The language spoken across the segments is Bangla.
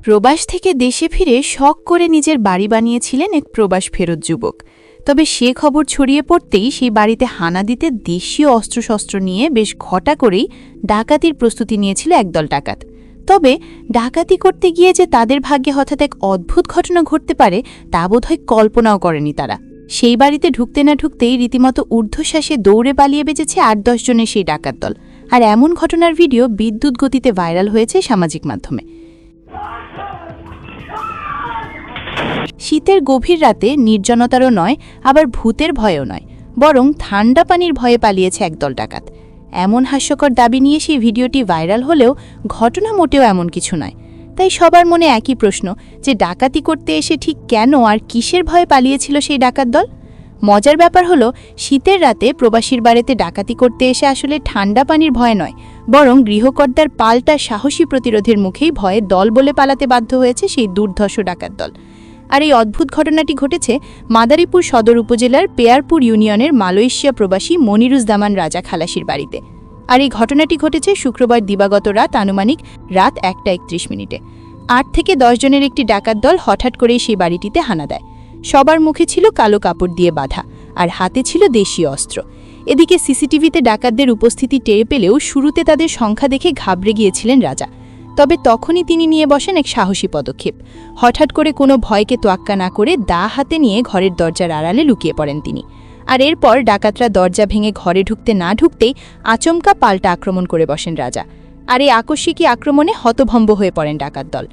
প্রবাস থেকে দেশে ফিরে শখ করে নিজের বাড়ি বানিয়েছিলেন এক প্রবাস ফেরত যুবক। তবে সে খবর ছড়িয়ে পড়তেই সেই বাড়িতে হানা দিতে দেশীয় অস্ত্রশস্ত্র নিয়ে বেশ ঘটা করেই ডাকাতির প্রস্তুতি নিয়েছিল একদল ডাকাত। তবে ডাকাতি করতে গিয়ে যে তাদের ভাগ্যে হঠাৎ এক অদ্ভুত ঘটনা ঘটতে পারে তা বোধহয় কল্পনাও করেনি তারা। সেই বাড়িতে ঢুকতে না ঢুকতেই রীতিমতো ঊর্ধ্বশ্বাসে দৌড়ে পালিয়ে বেঁচেছে ৮-১০ জনের সেই ডাকাত দল। আর এমন ঘটনার ভিডিও বিদ্যুৎ গতিতে ভাইরাল হয়েছে সামাজিক মাধ্যমে। শীতের গভীর রাতে নির্জনতারও নয়, আবার ভূতের ভয়ও নয়, বরং ঠান্ডা পানির ভয়ে পালিয়েছে একদল ডাকাত। এমন হাস্যকর দাবি নিয়ে সেই ভিডিওটি ভাইরাল হলেও ঘটনা মোটেও এমন কিছু নয়। তাই সবার মনে একই প্রশ্ন, যে ডাকাতি করতে এসে ঠিক কেন আর কিসের ভয়ে পালিয়েছিল সেই ডাকাত দল? মজার ব্যাপার হলো, শীতের রাতে প্রবাসীর বাড়িতে ডাকাতি করতে এসে আসলে ঠান্ডা পানির ভয় নয়, বরং গৃহকর্তার পাল্টা সাহসী প্রতিরোধের মুখেই ভয়ে দল বলে পালাতে বাধ্য হয়েছে সেই দুর্ধর্ষ ডাকাত দল। আর এই অদ্ভুত ঘটনাটি ঘটেছে মাদারীপুর সদর উপজেলার পেয়ারপুর ইউনিয়নের মালয়েশিয়া প্রবাসী মনিরুজ্জামান রাজা খালাসির বাড়িতে। আর এই ঘটনাটি ঘটেছে শুক্রবার দিবাগত রাত আনুমানিক রাত ১:৩১। ৮ থেকে ১০ জনের একটি ডাকাত দল হঠাৎ করেই সেই বাড়িটিতে হানা দেয়। সবার মুখে ছিল কালো কাপড় দিয়ে বাঁধা, আর হাতে ছিল দেশীয় অস্ত্র। এদিকে সিসিটিভিতে ডাকাতদের উপস্থিতি টের পেলেও শুরুতে তাদের সংখ্যা দেখে ঘাবড়ে গিয়েছিলেন রাজা। তবে তখনই তিনি নিয়ে বসেন এক সাহসী পদক্ষেপ। হঠাৎ করে কোনো ভয়কে তোয়াক্কা না করে দা হাতে নিয়ে ঘরের দরজার আড়ালে লুকিয়ে পড়েন তিনি। আর এরপর ডাকাতরা দরজা ভেঙে ঘরে ঢুকতে না ঢুকতেই আচমকা পাল্টা আক্রমণ করে বসেন রাজা। আর এই আকস্মিকী আক্রমণে হতভম্ব হয়ে পড়েন ডাকাত দল।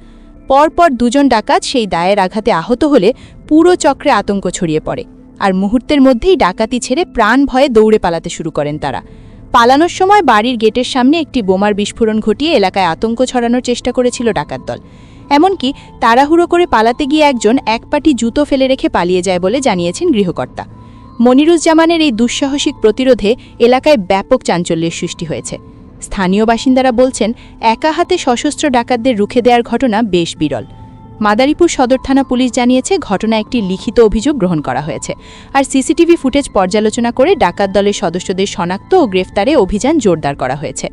পরপর ২ জন ডাকাত সেই দায়ের আঘাতে আহত হলে পুরো চক্রে আতঙ্ক ছড়িয়ে পড়ে। আর মুহূর্তের মধ্যেই ডাকাতি ছেড়ে প্রাণ ভয়ে দৌড়ে পালাতে শুরু করেন তারা। পালানোর সময় বাড়ির গেটের সামনে একটি বোমার বিস্ফোরণ ঘটিয়ে এলাকায় আতঙ্ক ছড়ানোর চেষ্টা করেছিল ডাকাত দল। এমনকি তাড়াহুড়ো করে পালাতে গিয়ে একজন এক পাটি জুতো ফেলে রেখে পালিয়ে যায় বলে জানিয়েছেন গৃহকর্তা। মনিরুজ্জামানের এই দুঃসাহসিক প্রতিরোধে এলাকায় ব্যাপক চাঞ্চল্যের সৃষ্টি হয়েছে। স্থানীয় বাসিন্দারা বলছেন, একা হাতে সশস্ত্র ডাকাতদের রুখে দেওয়ার ঘটনা বেশ বিরল। মাদারীপুর সদর থানা পুলিশ জানিয়েছে ঘটনা একটি লিখিত অভিযোগ গ্রহণ করা হয়েছে। আর সিসিটিভি ফুটেজ পর্যালোচনা করে ডাকাত দলের সদস্যদের শনাক্ত ও গ্রেফতারে অভিযান জোরদার করা হয়েছে।